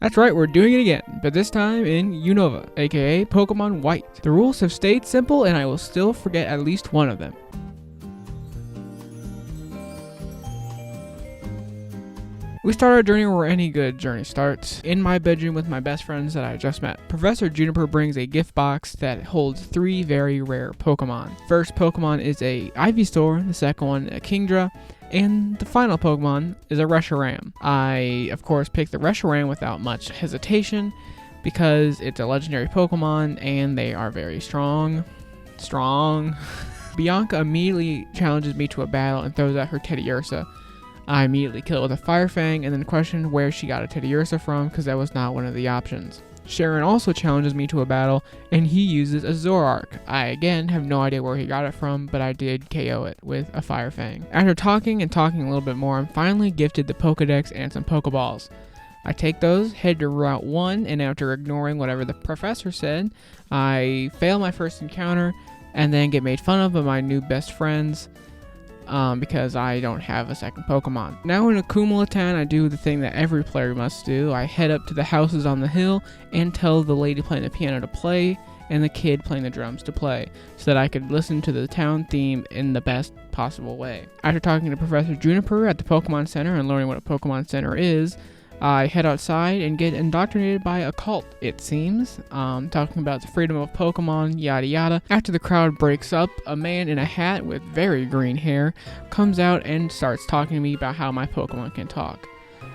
That's right, we're doing it again, but this time in Unova, aka Pokemon White. The rules have stayed simple and I will still forget at least one of them. We start our journey where any good journey starts, in my bedroom with my best friends that I just met. Professor Juniper brings a gift box that holds 3 very rare Pokemon. First Pokemon is a Ivysaur, the second one a Kingdra, and the final Pokemon is a Reshiram. I, of course, picked the Reshiram without much hesitation because it's a legendary Pokemon and they are very strong. Bianca immediately challenges me to a battle and throws out her Teddiursa. I immediately kill it with a Fire Fang and then question where she got a Teddiursa from because that was not one of the options. Sharon also challenges me to a battle and he uses a Zoroark. I again have no idea where he got it from, but I did KO it with a Fire Fang. After talking a little bit more, I'm finally gifted the Pokedex and some Pokeballs. I take those, head to Route 1, and after ignoring whatever the professor said, I fail my first encounter and then get made fun of by my new best friends. Because I don't have a second Pokemon. Now in Akumulatan, I do the thing that every player must do. I head up to the houses on the hill and tell the lady playing the piano to play and the kid playing the drums to play so that I could listen to the town theme in the best possible way. After talking to Professor Juniper at the Pokemon Center and learning what a Pokemon Center is, I head outside and get indoctrinated by a cult, it seems, talking about the freedom of Pokemon, yada yada. After the crowd breaks up, a man in a hat with very green hair comes out and starts talking to me about how my Pokemon can talk.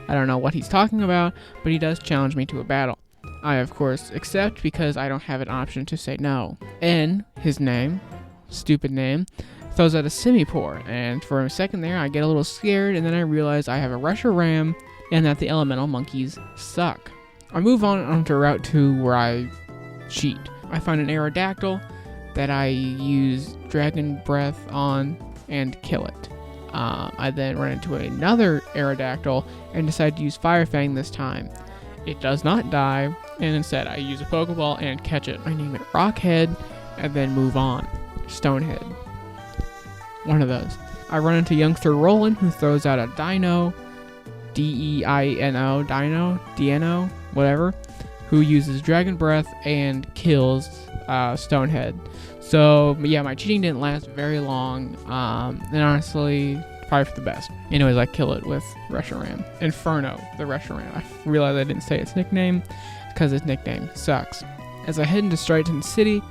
I don't know what he's talking about, but he does challenge me to a battle. I, of course, accept because I don't have an option to say no. N, his name, stupid name, throws out a Simipour, and for a second there I get a little scared and then I realize I have a Reshiram and that the elemental monkeys suck. I move on onto Route 2 where I cheat. I find an Aerodactyl that I use Dragon Breath on and kill it. I then run into another Aerodactyl and decide to use Fire Fang this time. It does not die, and instead I use a Pokeball and catch it. I name it Rockhead and then move on. Stonehead. One of those. I run into youngster Roland who throws out a Dino, Dino, whatever, who uses Dragon Breath and kills Stonehead. So yeah, my cheating didn't last very long, and honestly, probably for the best. Anyways, I kill it with Reshiram. Inferno, the Reshiram. I realized I didn't say its nickname because its nickname sucks. As I head into Strighton City,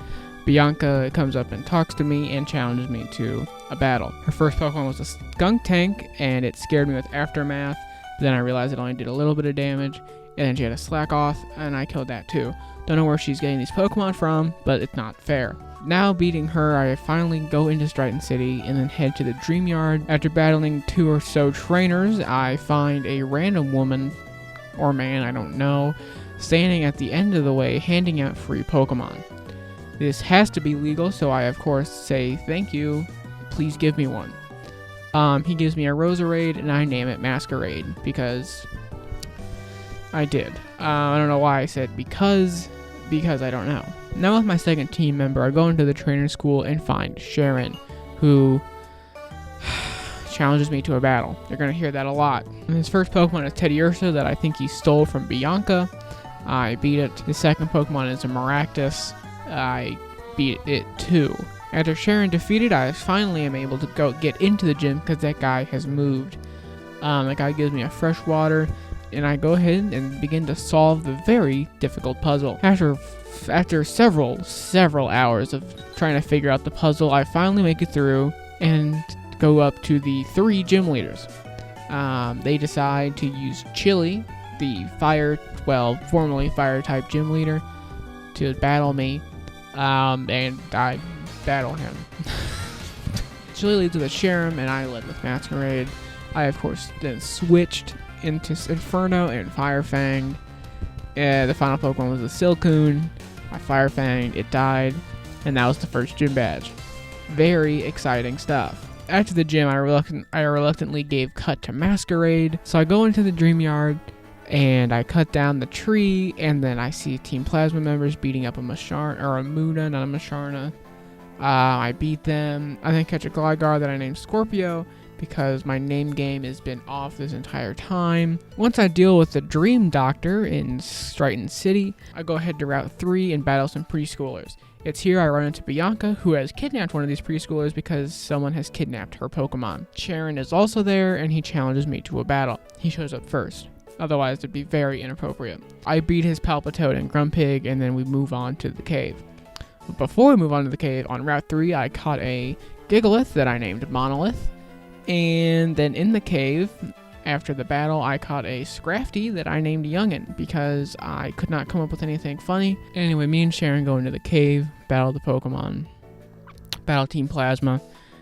Bianca comes up and talks to me and challenges me to a battle. Her first Pokemon was a Skunk Tank, and it scared me with Aftermath. Then I realized it only did a little bit of damage, and then she had a Slack Off, and I killed that too. Don't know where she's getting these Pokemon from, but it's not fair. Now beating her, I finally go into Strighton City and then head to the Dream Yard. After battling 2 or so trainers, I find a random woman, or man, I don't know, standing at the end of the way handing out free Pokemon. This has to be legal, so I of course say thank you, please give me one. He gives me a Roserade, and I name it Masquerade, because I did. I don't know why I said because I don't know. Now with my second team member, I go into the trainer school and find Sharon, who challenges me to a battle. You're going to hear that a lot. And his first Pokemon is Teddiursa that I think he stole from Bianca. I beat it. His second Pokemon is a Maractus. I beat it too. After Sharon defeated, I finally am able to go get into the gym because that guy has moved. That guy gives me a fresh water, and I go ahead and begin to solve the very difficult puzzle. After several hours of trying to figure out the puzzle, I finally make it through and go up to the 3 gym leaders. They decide to use Chili, the formerly fire-type gym leader, to battle me, and I battle him. Chili leads with a Sharam, and I led with Masquerade. I, of course, then switched into Inferno and Fire Fang. The final Pokemon was a Silcoon. I Fire Fanged, it died, and that was the first gym badge. Very exciting stuff. After the gym, I reluctantly gave cut to Masquerade, so I go into the Dream Yard, and I cut down the tree, and then I see Team Plasma members beating up a Muda, I beat them. I then catch a Gligar that I named Scorpio, because my name game has been off this entire time. Once I deal with the Dream Doctor in Stryton City, I go ahead to Route 3 and battle some preschoolers. It's here I run into Bianca, who has kidnapped one of these preschoolers because someone has kidnapped her Pokemon. Sharon is also there, and he challenges me to a battle. He shows up first. Otherwise, it'd be very inappropriate. I beat his Palpitoad and Grumpig, and then we move on to the cave. But before we move on to the cave, on Route 3, I caught a Gigalith that I named Monolith. And then in the cave, after the battle, I caught a Scrafty that I named Youngin because I could not come up with anything funny. Anyway, me and Sharon go into the cave, battle the Pokemon, battle Team Plasma,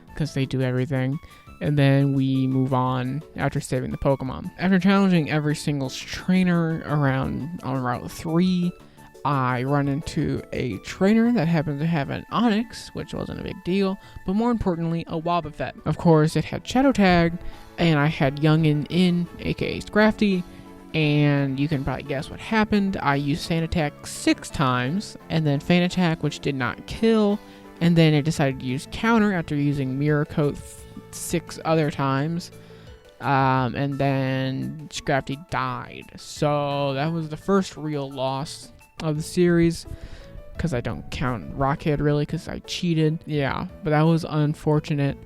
because they do everything. And then we move on after saving the Pokemon. After challenging every single trainer on Route 3, I run into a trainer that happened to have an Onix, which wasn't a big deal, but more importantly, a Wobbuffet. Of course, it had Shadow Tag, and I had Youngin in, aka Scrafty, and you can probably guess what happened. I used Sand Attack 6 times, and then Feint Attack, which did not kill, and then it decided to use Counter after using Mirror Coat 6 other times. And then Scrafty died. So that was the first real loss of the series, because I don't count Rockhead really because I cheated. Yeah, but that was unfortunate.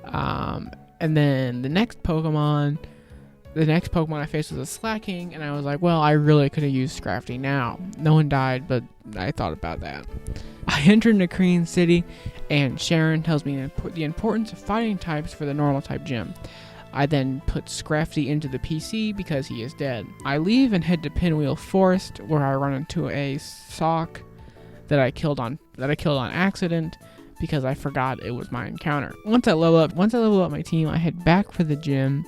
And then the next Pokemon I faced was a Slacking, and I was like, well, I really could have used Scrafty now. No one died, but I thought about that. I entered Nacrene City, and Sharon tells me the importance of fighting types for the normal type gym. I then put Scrafty into the PC because he is dead. I leave and head to Pinwheel Forest, where I run into a Sock that I killed on accident because I forgot it was my encounter. Once I level up my team, I head back for the gym,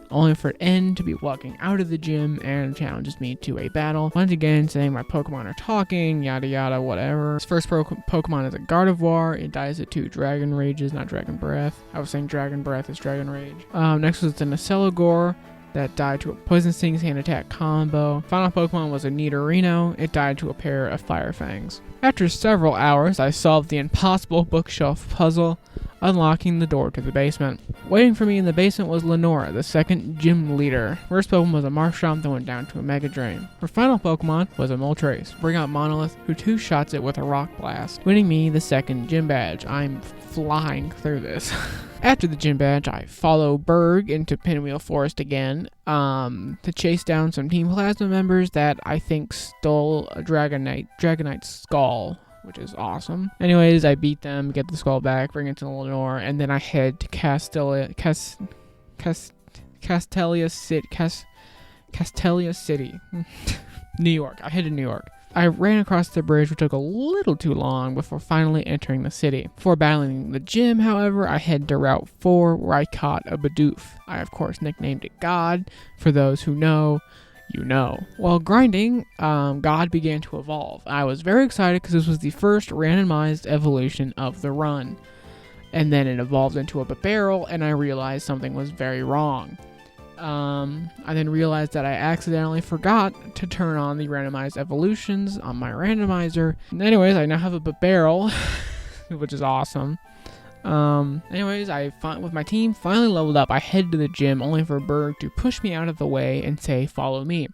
only for N to be walking out of the gym and challenges me to a battle. Once again, saying my Pokemon are talking, yada yada, whatever. This first Pokemon is a Gardevoir. It dies at 2 Dragon Rages, not Dragon Breath. I was saying Dragon Breath is Dragon Rage. Next was the Nacellagore that died to a Poison Sting Sand Attack combo. Final Pokemon was a Nidorino. It died to a pair of Fire Fangs. After several hours, I solved the impossible bookshelf puzzle, unlocking the door to the basement. Waiting for me in the basement was Lenora, the second gym leader. First Pokemon was a Marshtomp that went down to a Mega Drain. Her final Pokemon was a Moltres. Bring out Monolith, who 2-shots it with a Rock Blast, winning me the second gym badge. I'm flying through this. After the gym badge, I follow Berg into Pinwheel Forest again to chase down some Team Plasma members that I think stole a Dragonite skull, which is awesome. Anyways, I beat them, get the skull back, bring it to Lenore, and then I head to Castelia City, New York. I head to New York. I ran across the bridge, which took a little too long before finally entering the city. Before battling the gym, however, I head to Route 4, where I caught a Bidoof. I, of course, nicknamed it God. For those who know, you know. While grinding, God began to evolve. I was very excited because this was the first randomized evolution of the run. And then it evolved into a barrel, and I realized something was very wrong. I then realized that I accidentally forgot to turn on the randomized evolutions on my randomizer. Anyways, I now have a barrel, which is awesome. Anyways, with my team finally leveled up, I head to the gym only for Berg to push me out of the way and say, follow me.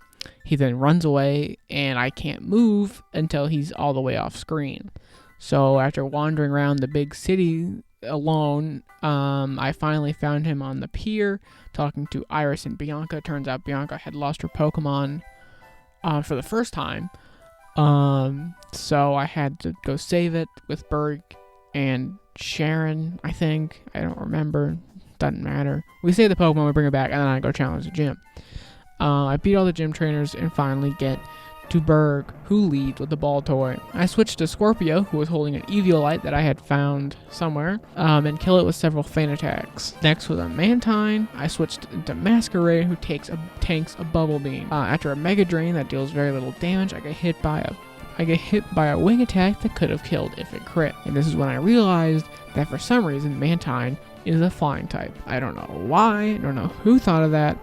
He then runs away, and I can't move until he's all the way off screen. So after wandering around the big city alone, I finally found him on the pier talking to Iris and Bianca. Turns out Bianca had lost her Pokemon for the first time. So I had to go save it with Berg and Sharon, I think. I don't remember. Doesn't matter. We save the Pokemon, we bring it back, and then I go challenge the gym. I beat all the gym trainers and finally get to Berg, who leads with the ball toy. I switched to Scorpio, who was holding an Eviolite that I had found somewhere, and kill it with several Feint Attacks. Next was a Mantine. I switched into Masquerade, who tanks a Bubble Beam. After a Mega Drain that deals very little damage, I get hit by a Wing Attack that could have killed if it crit. And this is when I realized that for some reason Mantine is a flying type. I don't know why, I don't know who thought of that,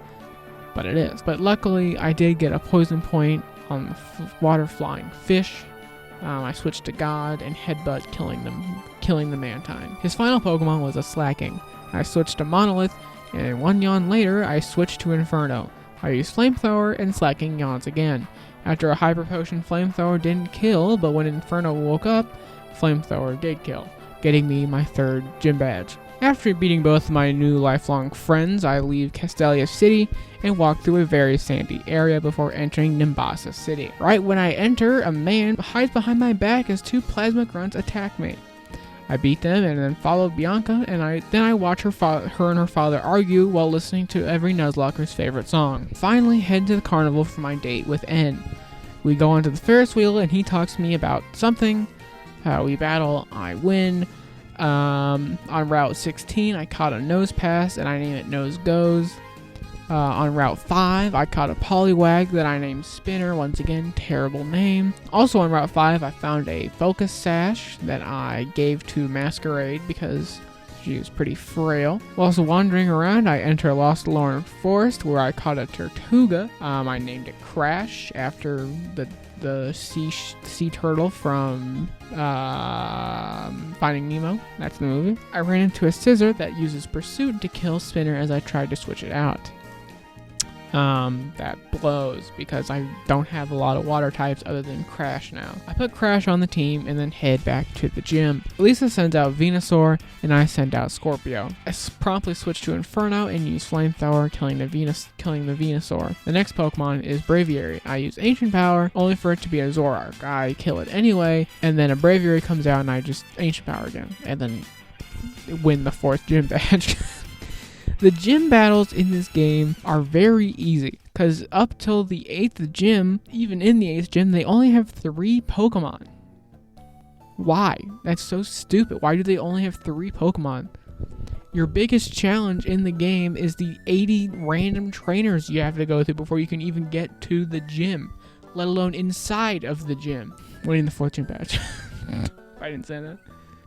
but it is. But luckily, I did get a poison point on the water flying fish. I switched to God and Headbutt, killing the Mantine. His final Pokemon was a Slacking. I switched to Monolith And 1 yawn later, I switched to Inferno. I used Flamethrower and Slacking yawns again. After a Hyper Potion, Flamethrower didn't kill, but when Inferno woke up, Flamethrower did kill, getting me my 3rd gym badge. After beating both of my new lifelong friends, I leave Castelia City and walk through a very sandy area before entering Nimbasa City. Right when I enter, a man hides behind my back as 2 plasma grunts attack me. I beat them and then follow Bianca, and I watch her and her father argue while listening to every Nuzlocker's favorite song. Finally head to the carnival for my date with N. We go onto the Ferris wheel and he talks to me about something. We battle, I win. On Route 16, I caught a nose pass and I name it Nose Goes. On Route 5, I caught a Poliwag that I named Spinner. Once again, terrible name. Also on Route 5, I found a Focus Sash that I gave to Masquerade because she was pretty frail. Whilst wandering around, I enter Lost Lauren Forest where I caught a Tortuga. I named it Crash after the sea turtle from Finding Nemo. That's the movie. I ran into a scissor that uses Pursuit to kill Spinner as I tried to switch it out. That blows because I don't have a lot of water types other than Crash now. I put Crash on the team and then head back to the gym. Lisa sends out Venusaur and I send out Scorpio. I promptly switch to Inferno and use Flamethrower, killing the Venusaur. The next Pokemon is Braviary. I use Ancient Power only for it to be a Zoroark. I kill it anyway, and then a Braviary comes out and I just Ancient Power again, and then win the 4th gym badge. The gym battles in this game are very easy, because up till the 8th gym, even in the 8th gym, they only have 3 Pokemon. Why? That's so stupid. Why do they only have 3 Pokemon? Your biggest challenge in the game is the 80 random trainers you have to go through before you can even get to the gym, let alone inside of the gym. Winning the 4th gym badge. I didn't say that.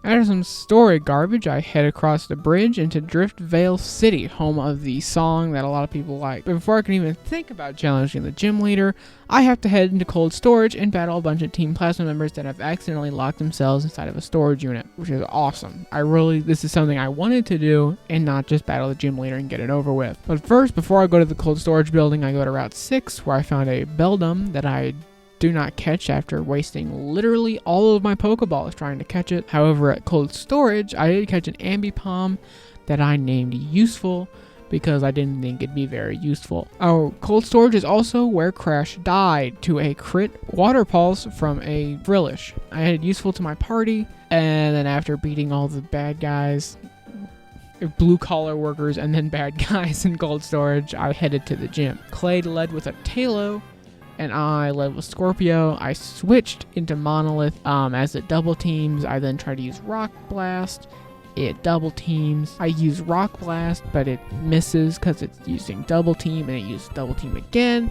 After some story garbage, I head across the bridge into Drift Vale City, home of the song that a lot of people like. But before I can even think about challenging the gym leader, I have to head into cold storage and battle a bunch of Team Plasma members that have accidentally locked themselves inside of a storage unit, which is awesome. This is something I wanted to do and not just battle the gym leader and get it over with. But first, before I go to the cold storage building, I go to Route 6, where I found a Beldum that I do not catch after wasting literally all of my Pokeballs trying to catch it. However, at cold storage, I did catch an Ambipom that I named Useful because I didn't think it'd be very useful. Our cold storage is also where Crash died to a crit Water Pulse from a Frillish. I added Useful to my party, and then after beating all the bad guys, blue collar workers, and then bad guys in cold storage, I headed to the gym. Clade led with a Tailo, and I led with Scorpio. I switched into Monolith as it double teams. I then tried to use Rock Blast. It double teams. I use Rock Blast, but it misses because it's using double team, and it uses double team again.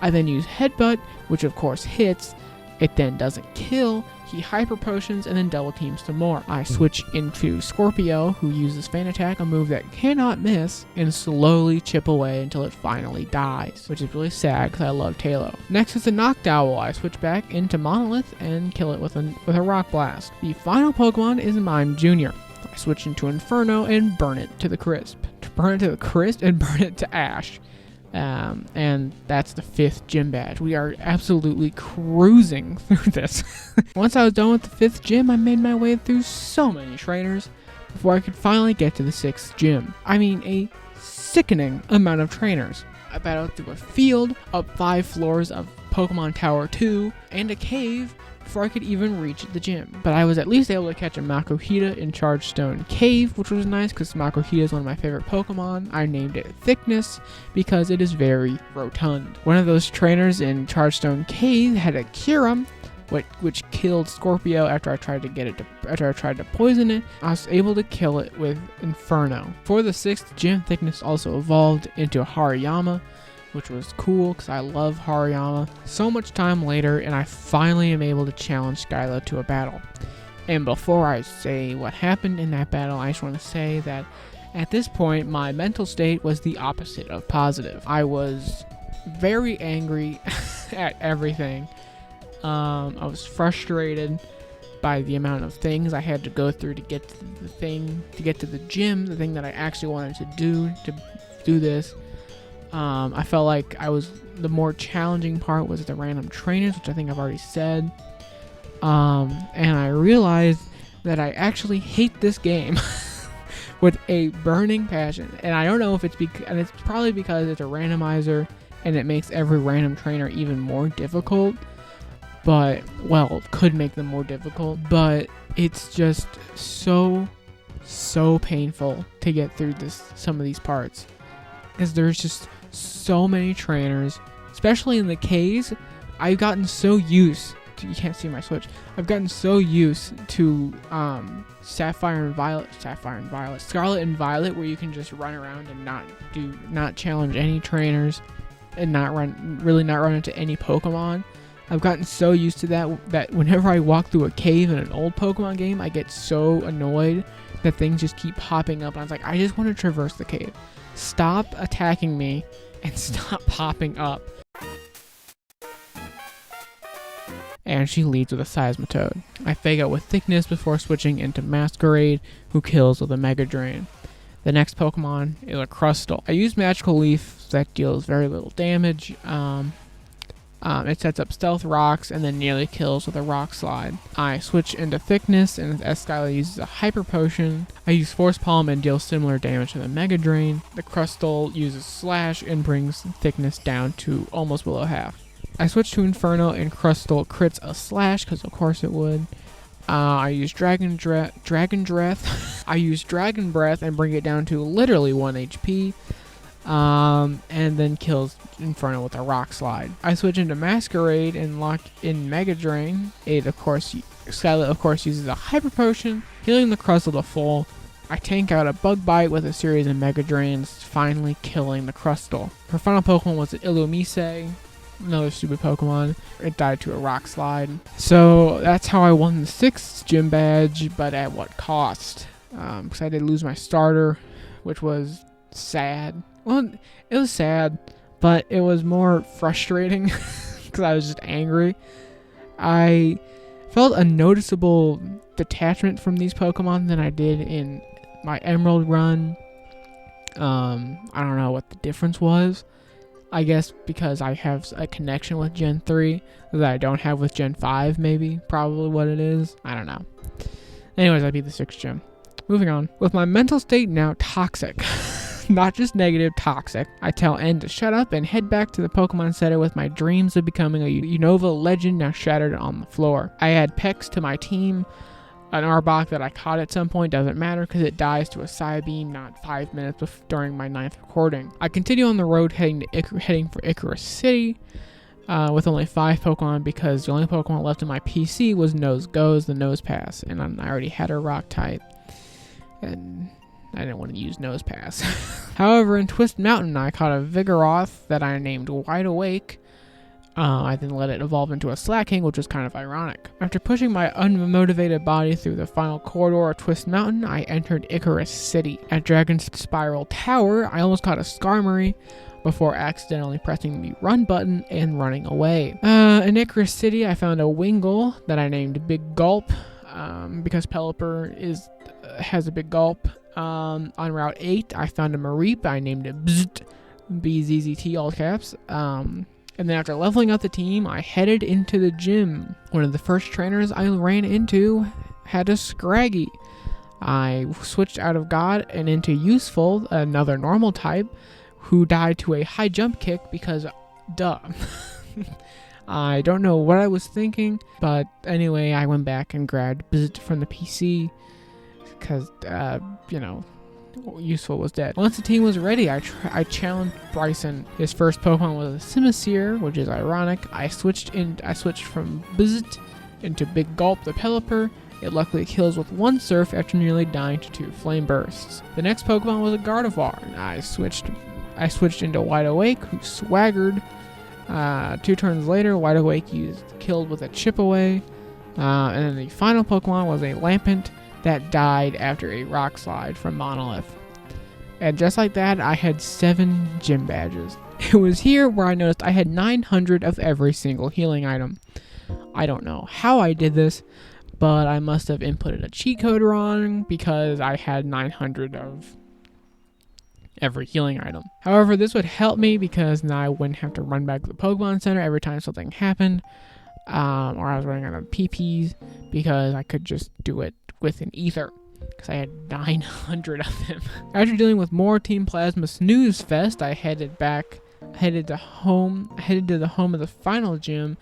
I then use Headbutt, which of course hits. It then doesn't kill. He hyper potions and then double teams some more. I switch into Scorpio, who uses Fan Attack, a move that cannot miss, and slowly chip away until it finally dies, which is really sad because I love Tailo. Next is the Noctowl. I switch back into Monolith and kill it with a Rock Blast. The final Pokemon is Mime Jr. I switch into Inferno and burn it to the crisp. Burn it to ash. And that's the 5th gym badge. We are absolutely cruising through this. Once I was done with the 5th gym, I made my way through so many trainers before I could finally get to the 6th gym. I mean, a sickening amount of trainers. I battled through a field, up 5 floors of Pokemon Tower 2, and a cave before I could even reach the gym. But I was at least able to catch a Makuhita in Chargestone Cave, which was nice because Makuhita is one of my favorite Pokemon. I named it Thickness because it is very rotund. One of those trainers in Chargestone Cave had a Kyurem, which killed Scorpio after I tried to poison it. I was able to kill it with Inferno. For the 6th gym, Thickness also evolved into a Hariyama, which was cool because I love Hariyama. So much time later, and I finally am able to challenge Skyla to a battle. And before I say what happened in that battle, I just want to say that at this point, my mental state was the opposite of positive. I was very angry at everything. I was frustrated. by the amount of things I had to go through to get to the gym, the thing that I actually wanted to do this. I felt like the more challenging part was the random trainers, which I think I've already said. And I realized that I actually hate this game with a burning passion. And I don't know if it's it's probably because it's a randomizer and it makes every random trainer even more difficult. But, well, it could make them more difficult. But it's just so painful to get through some of these parts. Because there's just so many trainers, especially in the Ks. I've gotten so used to, you can't see my switch. I've gotten so used to Scarlet and Violet, where you can just run around and not challenge any trainers and not run into any Pokemon. I've gotten so used to that whenever I walk through a cave in an old Pokemon game, I get so annoyed that things just keep popping up. And I was like, I just want to traverse the cave. Stop attacking me and stop popping up. And she leads with a Seismitoad. I fake out with Thickness before switching into Masquerade, who kills with a Mega Drain. The next Pokemon is a Crustle. I use Magical Leaf that deals very little damage. It sets up Stealth Rocks and then nearly kills with a Rock Slide. I switch into Thickness, and as Skylar uses a Hyper Potion, I use Force Palm and deal similar damage to the Mega Drain. The Crustle uses Slash and brings Thickness down to almost below half. I switch to Inferno, and Crustle crits a Slash, because of course it would. I use Dragon Breath. I use Dragon Breath and bring it down to literally 1 HP. And then kills Inferno with a Rock Slide. I switch into Masquerade and lock in Mega Drain. Skylet of course uses a Hyper Potion, healing the Crustle to full. I tank out a Bug Bite with a series of Mega Drains, finally killing the Crustle. Her final Pokemon was an Illumise, another stupid Pokemon. It died to a Rock Slide. So that's how I won the 6th gym badge, but at what cost? Because I did lose my starter, which was sad. Well, it was sad, but it was more frustrating because I was just angry. I felt a noticeable detachment from these Pokemon than I did in my Emerald run. I don't know what the difference was. I guess because I have a connection with Gen 3 that I don't have with Gen 5, maybe. Probably what it is. I don't know. Anyways, I beat the 6th gym. Moving on. With my mental state now toxic. Not just negative, toxic. I tell N to shut up and head back to the Pokemon Center with my dreams of becoming a Unova legend now shattered on the floor. I add Pex to my team. An Arbok that I caught at some point doesn't matter because it dies to a Psybeam not 5 minutes during my 9th recording. I continue on the road heading for Icarus City with only 5 Pokemon because the only Pokemon left in my PC was Nosepass, the Nosepass, and I already had a Rock type. And I didn't want to use Nosepass. However, in Twist Mountain, I caught a Vigoroth that I named Wide Awake. I then let it evolve into a Slacking, which was kind of ironic. After pushing my unmotivated body through the final corridor of Twist Mountain, I entered Icarus City. At Dragon Spiral Tower, I almost caught a Skarmory before accidentally pressing the run button and running away. In Icarus City, I found a Wingull that I named Big Gulp because Pelipper has a Big Gulp. On Route 8, I found a Mareep. I named it Bzzzt, BZZT, all caps. And then after leveling up the team, I headed into the gym. One of the first trainers I ran into had a Scraggy. I switched out of God and into Useful, another normal type, who died to a high jump kick because, duh. I don't know what I was thinking, but anyway, I went back and grabbed Bzzzt from the PC because, Useful was dead. Once the team was ready, I challenged Bryson. His first Pokemon was a Simisear, which is ironic. I switched from Bzzzt into Big Gulp the Pelipper. It luckily kills with 1 Surf after nearly dying to 2 Flame Bursts. The next Pokemon was a Gardevoir, and I switched into Wide Awake, who swaggered. 2 turns later, Wide Awake killed with a Chip Away. And then the final Pokemon was a Lampent that died after a Rock Slide from Monolith. And just like that, I had 7 gym badges. It was here where I noticed I had 900 of every single healing item. I don't know how I did this, but I must have inputted a cheat code wrong because I had 900 of every healing item. However, this would help me because now I wouldn't have to run back to the Pokemon Center every time something happened, or I was running out of PPs, because I could just do it with an ether because I had 900 of them. After dealing with more Team Plasma snooze fest, I headed to the home of the final gym.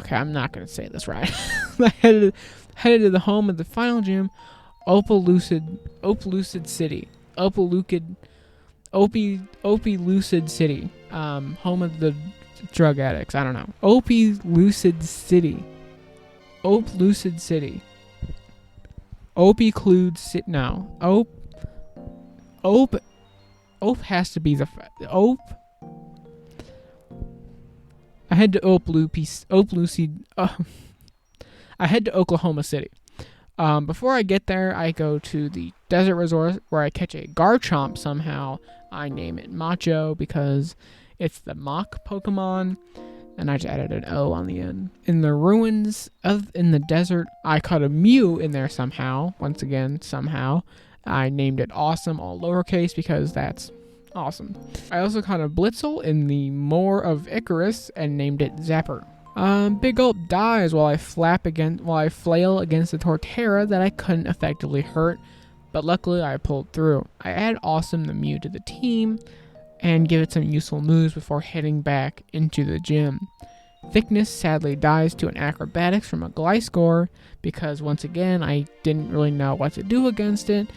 Okay, I'm not gonna say this right. I headed to the home of the final gym, Opie-Lucid City, home of the drug addicts. I don't know. Opie-Lucid City. Opie-Clued City. No. Ope has to be the Ope. I head to I head to Oklahoma City. Before I get there, I go to the desert resort where I catch a Garchomp somehow. I name it Macho because it's the Mach Pokemon, and I just added an O on the end. In the ruins in the desert, I caught a Mew in there somehow. Once again, somehow. I named it Awesome, all lowercase, because that's awesome. I also caught a Blitzel in the Moor of Icarus and named it Zapper. Big Gulp dies while I flail against the Torterra that I couldn't effectively hurt, but luckily I pulled through. I add Awesome the Mew to the team and give it some useful moves before heading back into the gym. Thickness sadly dies to an Acrobatics from a Gliscor because once again I didn't really know what to do against it,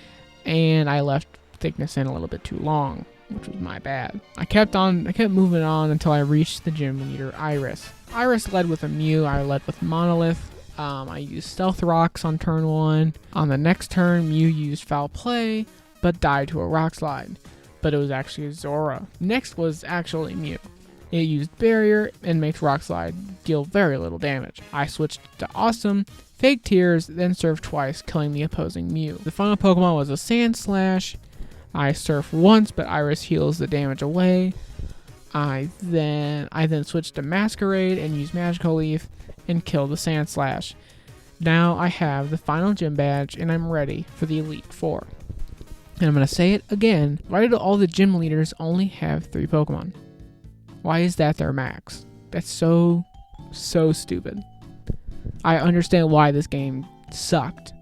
and I left Thickness in a little bit too long, which was my bad. I kept moving on until I reached the gym leader, Iris. Iris led with a Mew, I led with Monolith. I used Stealth Rocks on turn 1. On the next turn, Mew used Foul Play, but died to a Rock Slide. But it was actually Zora. Next was actually Mew. It used Barrier and makes Rock Slide deal very little damage. I switched to Awesome, Fake Tears, then Surf twice, killing the opposing Mew. The final Pokemon was a Sand Slash. I Surf once, but Iris heals the damage away. I then switched to Masquerade and used Magical Leaf and killed the Sand Slash. Now I have the final gym badge and I'm ready for the Elite Four. And I'm going to say it again. Why do all the gym leaders only have 3 Pokemon? Why is that their max? That's so stupid. I understand why this game sucked.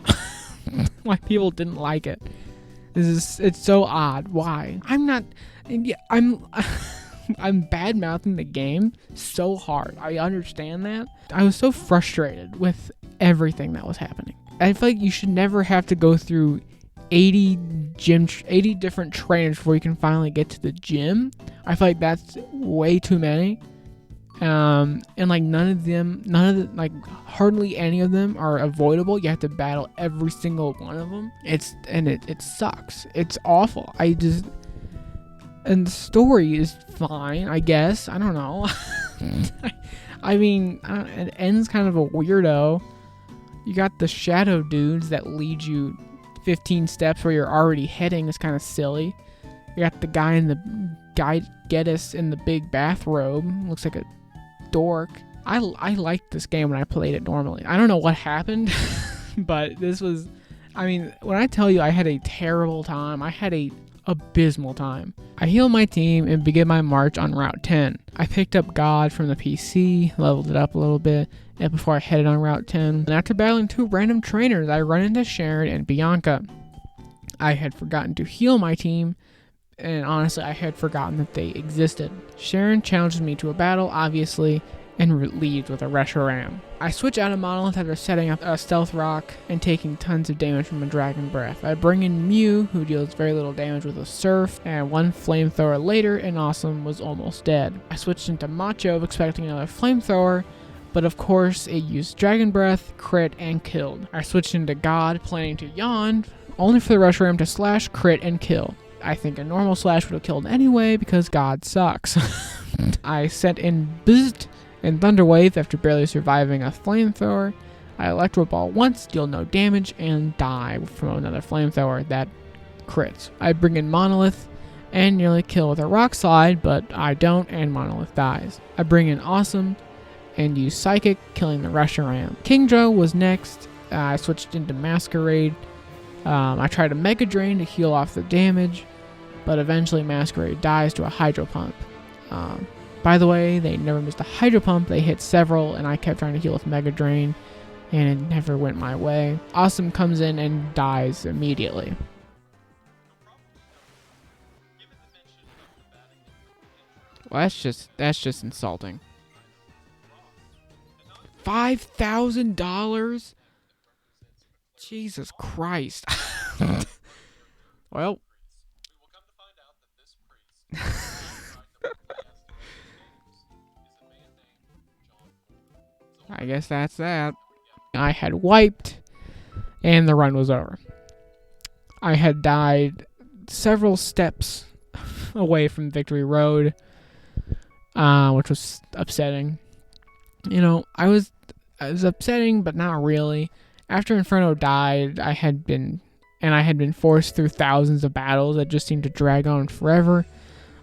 Why people didn't like it. It's so odd. Why? I'm bad mouthing the game so hard. I understand that. I was so frustrated with everything that was happening. I feel like you should never have to go through 80 different trainers before you can finally get to the gym. I feel like that's way too many. And like hardly any of them are avoidable. You have to battle every single one of them. It sucks. It's awful. And the story is fine, I guess. I don't know. I mean, it ends kind of a weirdo. You got the shadow dudes that lead you 15 steps where you're already heading. It's kind of silly. You got the guy Geddes in the big bathrobe. Looks like a dork. I liked this game when I played it normally. I don't know what happened, but this was... I mean, when I tell you I had a terrible time, I had a abysmal time. I heal my team and begin my march on Route 10. I picked up God from the PC, leveled it up a little bit, and before I headed on Route 10. And after battling 2 random trainers, I run into Sharon and Bianca. I had forgotten to heal my team, and honestly, I had forgotten that they existed. Sharon challenges me to a battle, obviously, and leads with a Reshiram. I switch out of Monolith after setting up a Stealth Rock and taking tons of damage from a Dragon Breath. I bring in Mew, who deals very little damage with a Surf, and 1 Flamethrower later, and Awesome was almost dead. I switched into Macho, expecting another Flamethrower, but of course, it used Dragon Breath, crit, and killed. I switched into God, planning to yawn, only for the Reshiram to slash, crit, and kill. I think a normal slash would have killed anyway, because God sucks. I set in Bzzzt and Thunder Wave after barely surviving a Flamethrower. I Electro Ball once, deal no damage, and die from another Flamethrower that crits. I bring in Monolith and nearly kill with a Rock Slide, but I don't, and Monolith dies. I bring in Awesome and used Psychic, killing the Reshiram. King Joe was next. I switched into Masquerade. I tried a Mega Drain to heal off the damage, but eventually Masquerade dies to a Hydro Pump. By the way, they never missed a Hydro Pump. They hit several, and I kept trying to heal with Mega Drain, and it never went my way. Awesome comes in and dies immediately. Well, that's just insulting. $5,000? Jesus Christ. Well. I guess that's that. I had wiped, and the run was over. I had died several steps away from Victory Road, which was upsetting. You know, I was upsetting, but not really. After Inferno died, I had been forced through thousands of battles that just seemed to drag on forever.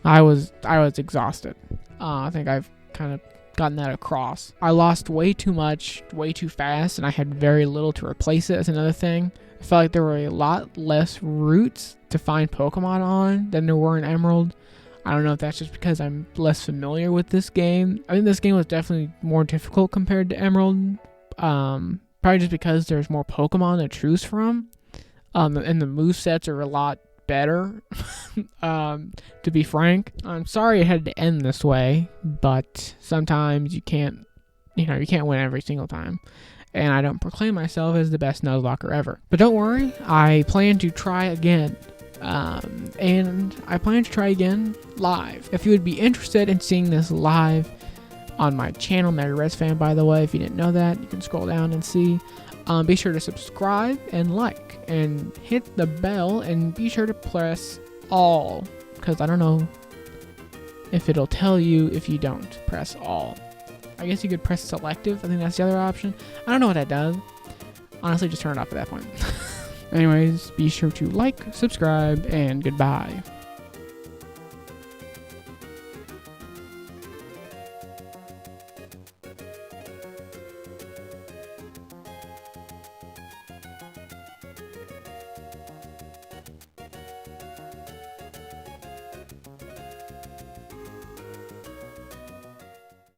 I was exhausted. I think I've kind of gotten that across. I lost way too much, way too fast, and I had very little to replace it. That's another thing. I felt like there were a lot less routes to find Pokemon on than there were in Emerald. I don't know if that's just because I'm less familiar with this game. I think this game was definitely more difficult compared to Emerald. Probably just because there's more Pokemon to choose from. And the movesets are a lot better, to be frank. I'm sorry it had to end this way, but sometimes you can't win every single time. And I don't proclaim myself as the best Nuzlocker ever. But don't worry, I plan to try again. And I plan to try again live. If you would be interested in seeing this live on my channel, Mary Res Fan, by the way, if you didn't know that, you can scroll down and see. Be sure to subscribe and like and hit the bell, and be sure to press all, because I don't know if it'll tell you if you don't press all. I guess you could press selective. I think that's the other option. I don't know what that does. Honestly, just turn it off at that point. Anyways, be sure to like, subscribe, and goodbye.